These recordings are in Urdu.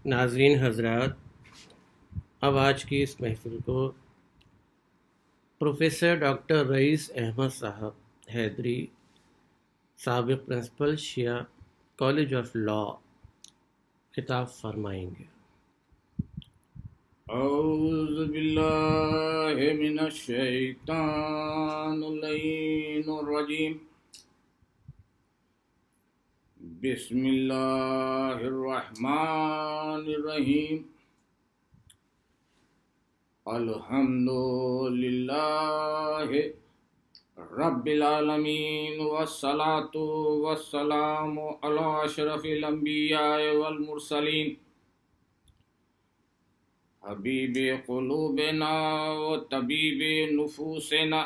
ناظرین حضرات، اب آج کی اس محفل کو پروفیسر ڈاکٹر رئیس احمد صاحب حیدری، سابق principal Shia College of Law, خطاب فرمائیں گے۔ اعوذ باللہ من الشیطان اللعین الرجیم، بسم اللہ الرحمن الرحیم، الحمد للہ رب العالمین والصلاة والسلام علی اشرف الانبیاء والمرسلین، حبیب قلوبنا و طبیب نفوسنا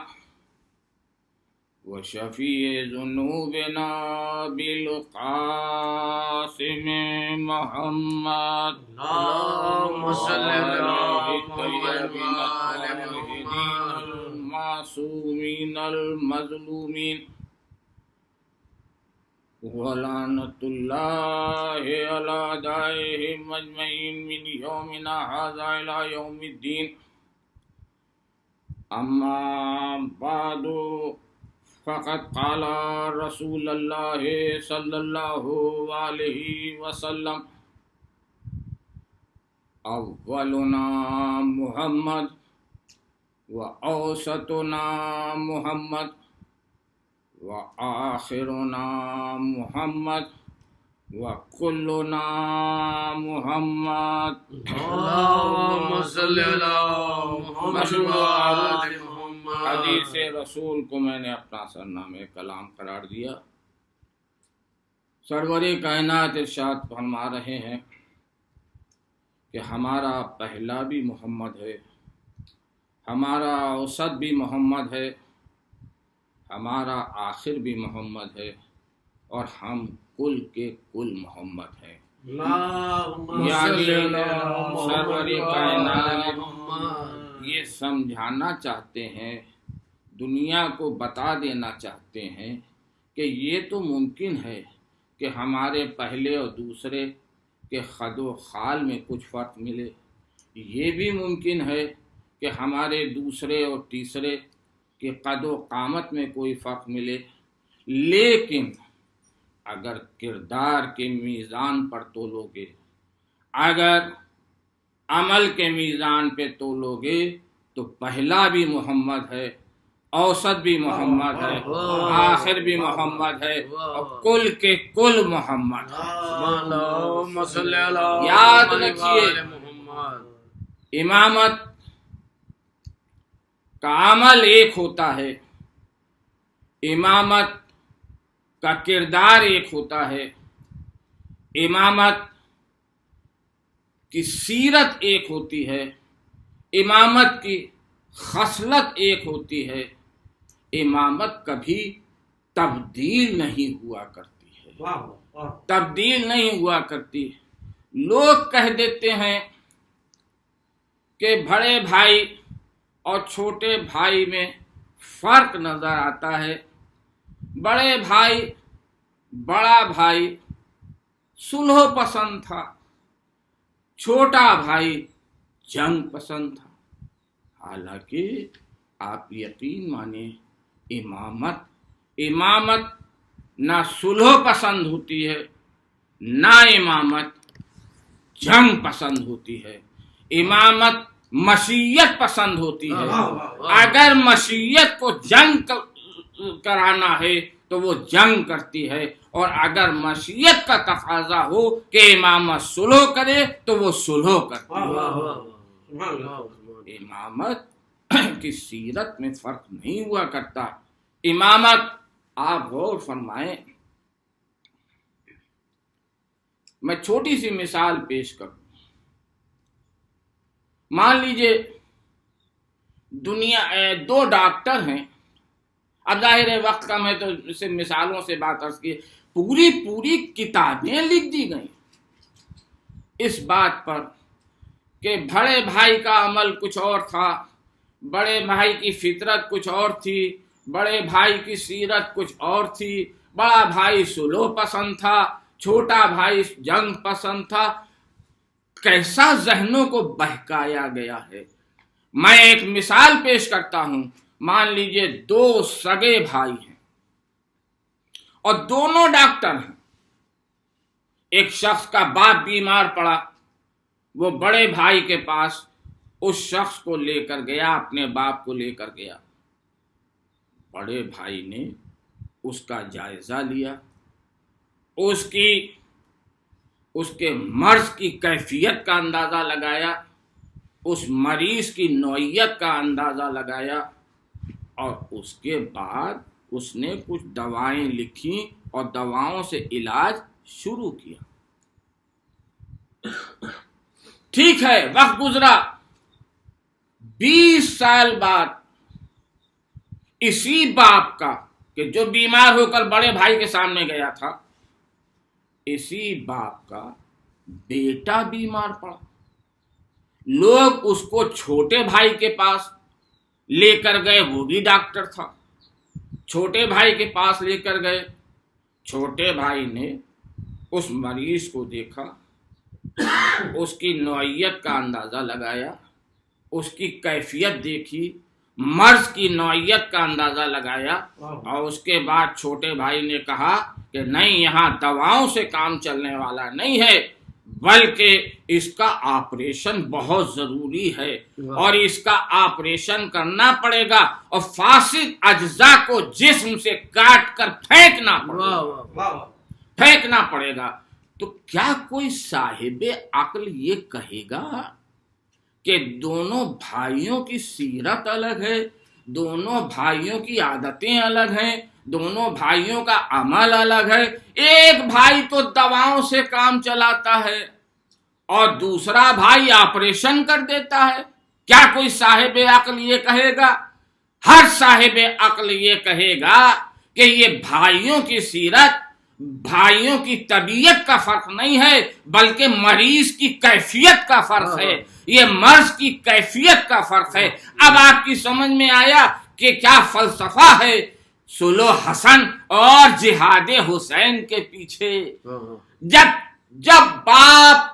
و شفیع ذنوبنا بالقاسم محمد اللہم صل علی محمد المعصومین المظلومین، ولعنت اللہ علی اعدائہم اجمعین من یومنا ھذا الی یوم الدین۔ اما بعد فقد قال رسول اللہ صلی اللہ علیہ وسلم، اولنا محمد و اوسطنا محمد وآخرنا محمد وکلنا محمد۔ اللہم صل علی محمد و آل محمد۔ حدیث رسول کو میں نے اپنا سرنامہ کلام قرار دیا۔ سرور کائنات ارشاد فرما رہے ہیں کہ ہمارا پہلا بھی محمد ہے، ہمارا اوسط بھی محمد ہے، ہمارا آخر بھی محمد ہے، اور ہم کل کے کل محمد ہیں۔ یعنی سرور کائنات یہ سمجھانا چاہتے ہیں، دنیا کو بتا دینا چاہتے ہیں کہ یہ تو ممکن ہے کہ ہمارے پہلے اور دوسرے کے خد و خال میں کچھ فرق ملے، یہ بھی ممکن ہے کہ ہمارے دوسرے اور تیسرے کہ قد و قامت میں کوئی فرق ملے، لیکن اگر کردار کے میزان پر تولو گے، اگر عمل کے میزان پہ تولو گے تو پہلا بھی محمد ہے، اوسط بھی محمد ہے، آخر بھی محمد ہے، اور کل کے کل محمد ہے۔ یاد رکھیے، امامت کا عمل ایک ہوتا ہے، امامت کا کردار ایک ہوتا ہے، امامت کی سیرت ایک ہوتی ہے، امامت کی خصلت ایک ہوتی ہے، امامت کبھی تبدیل نہیں ہوا کرتی ہے، تبدیل نہیں ہوا کرتی۔ لوگ کہہ دیتے ہیں کہ بڑے بھائی اور چھوٹے بھائی میں فرق نظر آتا ہے، بڑے بھائی بڑا بھائی صلح پسند تھا، چھوٹا بھائی جنگ پسند تھا۔ حالانکہ آپ یقین مانیں، امامت نہ صلح پسند ہوتی ہے، نہ امامت جنگ پسند ہوتی ہے، امامت مشیت پسند ہوتی ہے۔ اگر مشیت کو جنگ کرانا ہے تو وہ جنگ کرتی ہے، اور اگر مشیت کا تقاضا ہو کہ امامت صلح کرے تو وہ صلح کرتی ہے۔ امامت کی سیرت میں فرق نہیں ہوا کرتا۔ امامت، آپ غور فرمائیں، میں چھوٹی سی مثال پیش کروں۔ مان لیجئے دنیا دو ڈاکٹر ہیں، اب ظاہر ہے وقت کم ہے تو اسے مثالوں سے بات عرض کی، پوری کتابیں لکھ دی گئیں اس بات پر کہ بڑے بھائی کا عمل کچھ اور تھا، بڑے بھائی کی فطرت کچھ اور تھی، بڑے بھائی کی سیرت کچھ اور تھی، بڑا بھائی صلح پسند تھا، چھوٹا بھائی جنگ پسند تھا۔ کیسا ذہنوں کو بہکایا گیا ہے۔ میں ایک مثال پیش کرتا ہوں۔ مان لیجئے دو سگے بھائی ہیں اور دونوں ڈاکٹر ہیں۔ ایک شخص کا باپ بیمار پڑا، وہ بڑے بھائی کے پاس اس شخص کو لے کر گیا، اپنے باپ کو لے کر گیا۔ بڑے بھائی نے اس کا جائزہ لیا، اس کے مرض کی کیفیت کا اندازہ لگایا، اس مریض کی نوعیت کا اندازہ لگایا، اور اس کے بعد اس نے کچھ دوائیں لکھی اور دواؤں سے علاج شروع کیا۔ ٹھیک ہے، وقت گزرا، 20 سال بعد اسی باپ کا کہ جو بیمار ہو کر بڑے بھائی کے سامنے گیا تھا، اسی باپ کا بیٹا بیمار پڑا۔ لوگ اس کو چھوٹے بھائی کے پاس لے کر گئے، وہ بھی ڈاکٹر تھا۔ چھوٹے بھائی کے پاس لے کر گئے، چھوٹے بھائی نے اس مریض کو دیکھا، اس کی نوعیت کا اندازہ لگایا، اس کی کیفیت دیکھی، مرض کی نوعیت کا اندازہ لگایا، اور اس کے بعد چھوٹے بھائی نے کہا کہ نہیں، یہاں دواؤں سے کام چلنے والا نہیں ہے، بلکہ اس کا آپریشن بہت ضروری ہے، اور اس کا آپریشن کرنا پڑے گا، اور فاسد اجزاء کو جسم سے کاٹ کر پھینکنا پڑے گا۔ تو کیا کوئی صاحب عقل یہ کہے گا کہ دونوں بھائیوں کی سیرت الگ ہے، دونوں بھائیوں کی عادتیں الگ ہیں، دونوں بھائیوں کا عمل الگ ہے؟ ایک بھائی تو دواؤں سے کام چلاتا ہے اور دوسرا بھائی آپریشن کر دیتا ہے۔ کیا کوئی صاحب عقل یہ کہے گا؟ ہر صاحب عقل یہ کہے گا کہ یہ بھائیوں کی سیرت، بھائیوں کی طبیعت کا فرق نہیں ہے، بلکہ مریض کی کیفیت کا فرق ہے، یہ مرض کی کیفیت کا فرق ہے۔ اب آپ کی سمجھ میں آیا کہ کیا فلسفہ ہے صلح حسن اور جہاد حسین کے پیچھے۔ جب باپ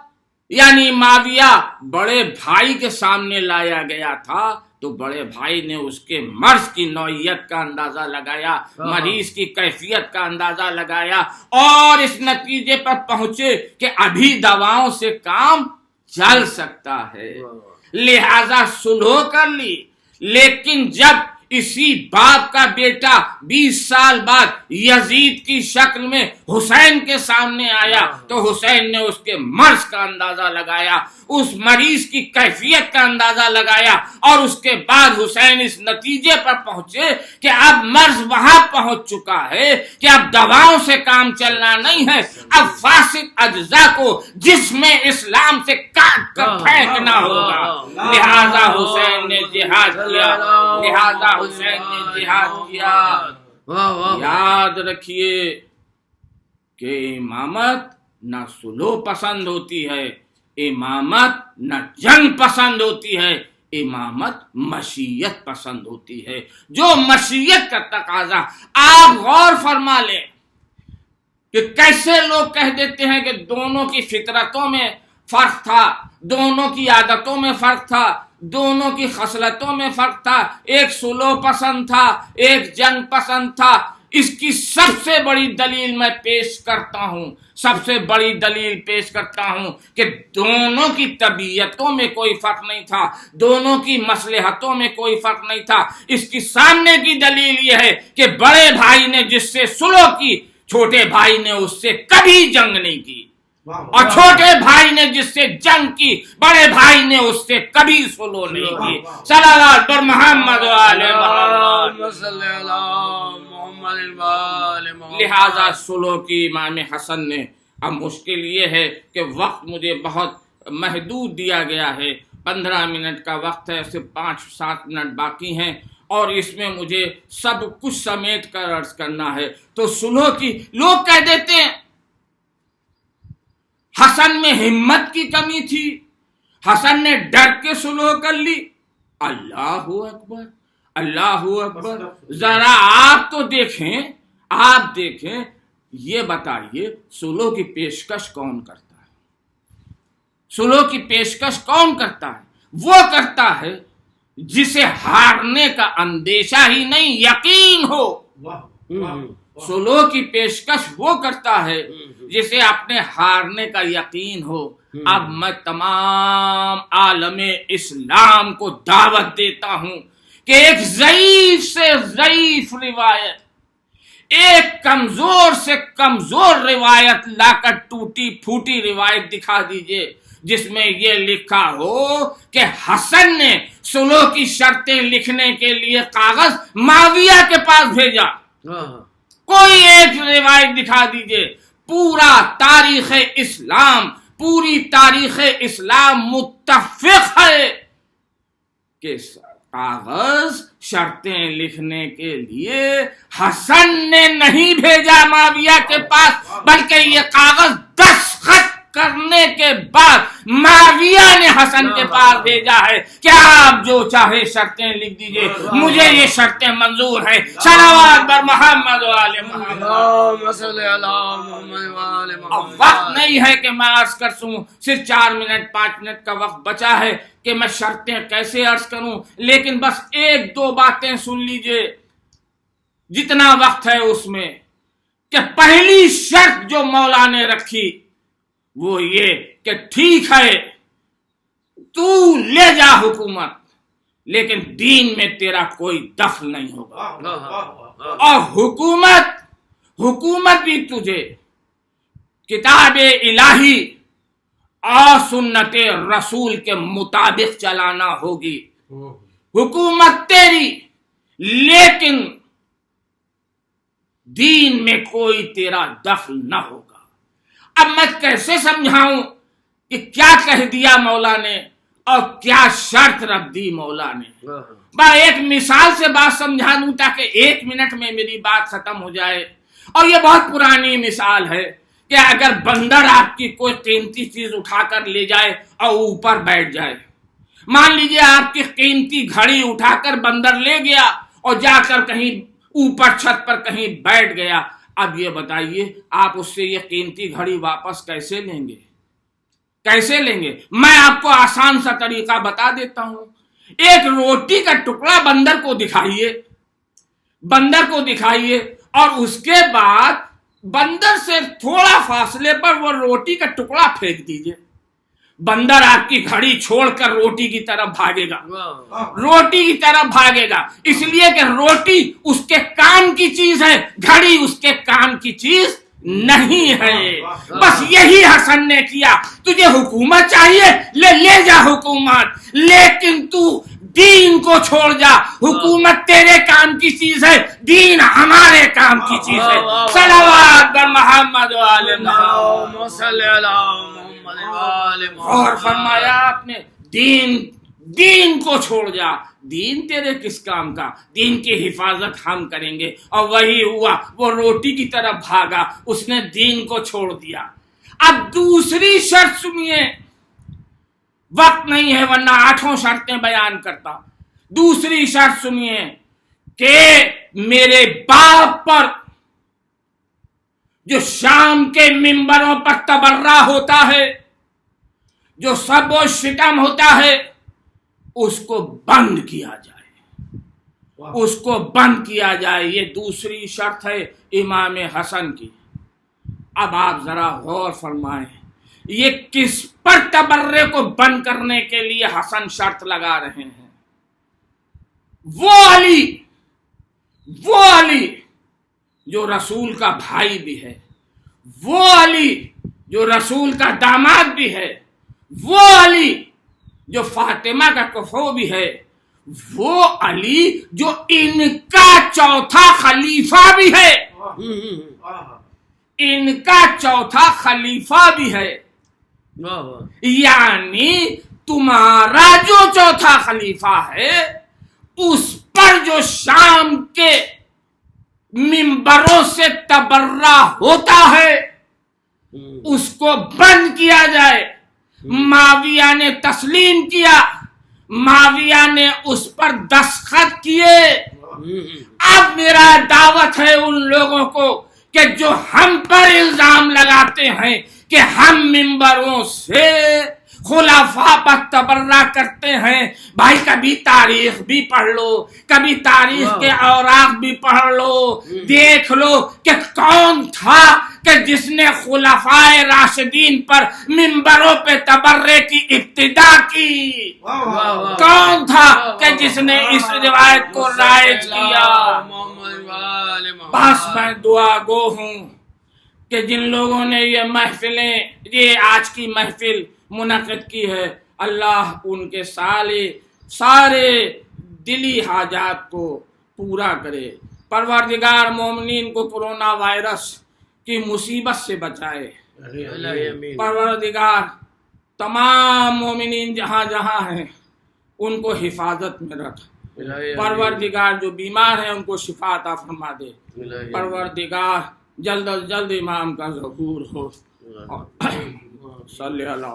یعنی معاویہ بڑے بھائی کے سامنے لایا گیا تھا تو بڑے بھائی نے اس کے مرض کی نوعیت کا اندازہ لگایا، مریض کی کیفیت کا اندازہ لگایا، اور اس نتیجے پر پہنچے کہ ابھی دواؤں سے کام چل سکتا ہے، لہذا صلح کر لی۔ لیکن جب اسی باپ کا بیٹا 20 سال بعد یزید کی شکل میں حسین کے سامنے آیا تو حسین نے اس کے مرض کا اندازہ لگایا، اس مریض کی کیفیت کا اندازہ لگایا، اور اس کے بعد حسین اس نتیجے پر پہنچے کہ اب مرض وہاں پہنچ چکا ہے کہ اب دواؤں سے کام چلنا نہیں ہے، اب فاسد اجزاء کو جسم اسلام سے کاٹ کر پھینکنا ہوگا۔ لہذا حسین نے جہاد کیا۔ یاد رکھیے کہ امامت نہ صلح پسند ہوتی ہے، امامت نہ جنگ پسند ہوتی ہے، امامت مشیت پسند ہوتی ہے۔ جو مشیت کا تقاضا، آپ غور فرما لیں کہ کیسے لوگ کہہ دیتے ہیں کہ دونوں کی فطرتوں میں فرق تھا، دونوں کی عادتوں میں فرق تھا، دونوں کی خصلتوں میں فرق تھا، ایک صلح پسند تھا، ایک جنگ پسند تھا۔ اس کی سب سے بڑی دلیل میں پیش کرتا ہوں کہ دونوں کی طبیعتوں میں کوئی فرق نہیں تھا، دونوں کی مصلحتوں میں کوئی فرق نہیں تھا۔ اس کی سامنے کی دلیل یہ ہے کہ بڑے بھائی نے جس سے صلح کی، چھوٹے بھائی نے اس سے کبھی جنگ نہیں کی، اور چھوٹے بھائی نے جس سے جنگ کی، بڑے بھائی نے اس سے کبھی صلح نہیں کی۔ صلی اللہ پر محمد و آل محمد۔ لہذا صلح کی امام حسن نے، اب مشکل یہ ہے کہ وقت مجھے بہت محدود دیا گیا ہے، 15 منٹ کا وقت ہے، صرف 5-7 منٹ باقی ہیں، اور اس میں مجھے سب کچھ سمیٹ کر عرض کرنا ہے۔ تو صلح کی لوگ کہہ دیتے ہیں حسن میں ہمت کی کمی تھی، حسن نے ڈر کے صلح کر لی۔ اللہ اکبر، اللہ اکبر۔ ذرا آپ تو دیکھیں، آپ دیکھیں، یہ بتائیے صلح کی پیشکش کون کرتا ہے؟ سلو کی پیشکش کون کرتا ہے؟ وہ کرتا ہے جسے ہارنے کا اندیشہ ہی نہیں، یقین ہو۔ سلو کی پیشکش وہ کرتا ہے جسے اپنے ہارنے کا یقین ہو۔ اب میں تمام عالم اسلام کو دعوت دیتا ہوں کہ ایک ضعیف سے ضعیف روایت، ایک کمزور سے کمزور روایت لا کر ٹوٹی پھوٹی روایت دکھا دیجئے جس میں یہ لکھا ہو کہ حسن نے سلو کی شرطیں لکھنے کے لیے کاغذ معاویہ کے پاس بھیجا۔ کوئی ایک روایت دکھا دیجئے۔ پوری تاریخ اسلام متفق ہے کہ کاغذ شرطیں لکھنے کے لیے حسن نے نہیں بھیجا معاویہ کے پاس، بلکہ یہ کاغذ دستخط کرنے کے بعد معاویہ نے حسن کے پاس بھیجا ہے کہ آپ جو چاہے شرطیں لکھ دیجئے، مجھے یہ شرطیں منظور ہیں۔ صلوات بر محمد و آل محمد۔ اب وقت نہیں ہے کہ میں عرض کر سوں، صرف 4 منٹ 5 منٹ کا وقت بچا ہے کہ میں شرطیں کیسے عرض کروں، لیکن بس 1-2 باتیں سن لیجئے جتنا وقت ہے اس میں، کہ پہلی شرط جو مولا نے رکھی وہ یہ کہ ٹھیک ہے تو لے جا حکومت، لیکن دین میں تیرا کوئی دخل نہیں ہوگا، اور حکومت بھی تجھے کتاب الہی اور سنت رسول کے مطابق چلانا ہوگی۔ حکومت تیری، لیکن دین میں کوئی تیرا دخل نہ ہوگا۔ اب میں کیسے سمجھاؤں کہ کیا کہہ دیا مولا نے اور کیا شرط رکھ دی مولا نے؟ میں ایک مثال سے بات سمجھا دوں تاکہ 1 منٹ میں میری بات ختم ہو جائے، اور یہ بہت پرانی مثال ہے کہ اگر بندر آپ کی کوئی قیمتی چیز اٹھا کر لے جائے اور اوپر بیٹھ جائے، مان لیجئے آپ کی قیمتی گھڑی اٹھا کر بندر لے گیا اور جا کر کہیں اوپر چھت پر کہیں بیٹھ گیا، اب یہ بتائیے آپ اس سے یہ قیمتی گھڑی واپس کیسے لیں گے؟ میں آپ کو آسان سا طریقہ بتا دیتا ہوں۔ ایک روٹی کا ٹکڑا بندر کو دکھائیے اور اس کے بعد بندر سے تھوڑا فاصلے پر وہ روٹی کا ٹکڑا پھینک دیجئے۔ بندر آپ کی گھڑی چھوڑ کر روٹی کی طرف بھاگے گا، اس لیے کہ روٹی اس کے کام کی چیز ہے، گھڑی اس کے کام کی چیز نہیں ہے۔ بس یہی حسن نے کیا، تجھے حکومت چاہیے لے جا حکومت، لیکن تو دین کو چھوڑ جا۔ حکومت تیرے کام کی چیز ہے، دین ہمارے کام کی چیز ہے۔ صلوات بر محمد و آل محمد۔ اور فرمایا آپ نے دین کو چھوڑ جا، دین تیرے کس کام کا، دین کی حفاظت ہم کریں گے۔ اور وہی ہوا، وہ روٹی کی طرف بھاگا، اس نے دین کو چھوڑ دیا۔ اب دوسری شرط سنیے، وقت نہیں ہے ورنہ 8 شرطیں بیان کرتا۔ دوسری شرط سنیے کہ میرے باپ پر جو شام کے منبروں پر تبرہ ہوتا ہے، جو سب و شتم ہوتا ہے، اس کو بند کیا جائے، یہ دوسری شرط ہے امام حسن کی۔ اب آپ ذرا غور فرمائیں، یہ کس پر تبرے کو بند کرنے کے لیے حسن شرط لگا رہے ہیں؟ وہ علی جو رسول کا بھائی بھی ہے، وہ علی جو رسول کا داماد بھی ہے، وہ علی جو فاطمہ کا کفو بھی ہے، وہ علی جو ان کا چوتھا خلیفہ بھی ہے، یعنی تمہارا جو چوتھا خلیفہ ہے اس پر جو شام کے منبروں سے تبرہ ہوتا ہے اس کو بند کیا جائے۔ معاویہ نے تسلیم کیا، معاویہ نے اس پر دستخط کیے۔ اب میرا دعوت ہے ان لوگوں کو کہ جو ہم پر الزام لگاتے ہیں کہ ہم ممبروں سے خلفاء پر تبرہ کرتے ہیں. بھائی کبھی تاریخ بھی پڑھ لو، کبھی تاریخ کے اوراق بھی پڑھ لو، دیکھ لو کہ کون تھا کہ جس نے خلفاء راشدین پر ممبروں پہ تبرے کی ابتدا کی. کون تھا کہ جس نے اس روایت کو رائج کیا؟ بس میں دعا گو ہوں کہ جن لوگوں نے یہ محفلیں، یہ آج کی محفل منعقد کی ہے، اللہ ان کے سارے دلی حاجات کو پورا کرے. پروردگار مومنین کو کرونا وائرس کی مصیبت سے بچائے. پروردگار تمام مومنین جہاں جہاں ہیں ان کو حفاظت میں رکھ. پروردگار جو بیمار ہیں ان کو شفا عطا فرما دے. پروردگار جلد از جلد امام کا ظہور ہو. صلی اللہ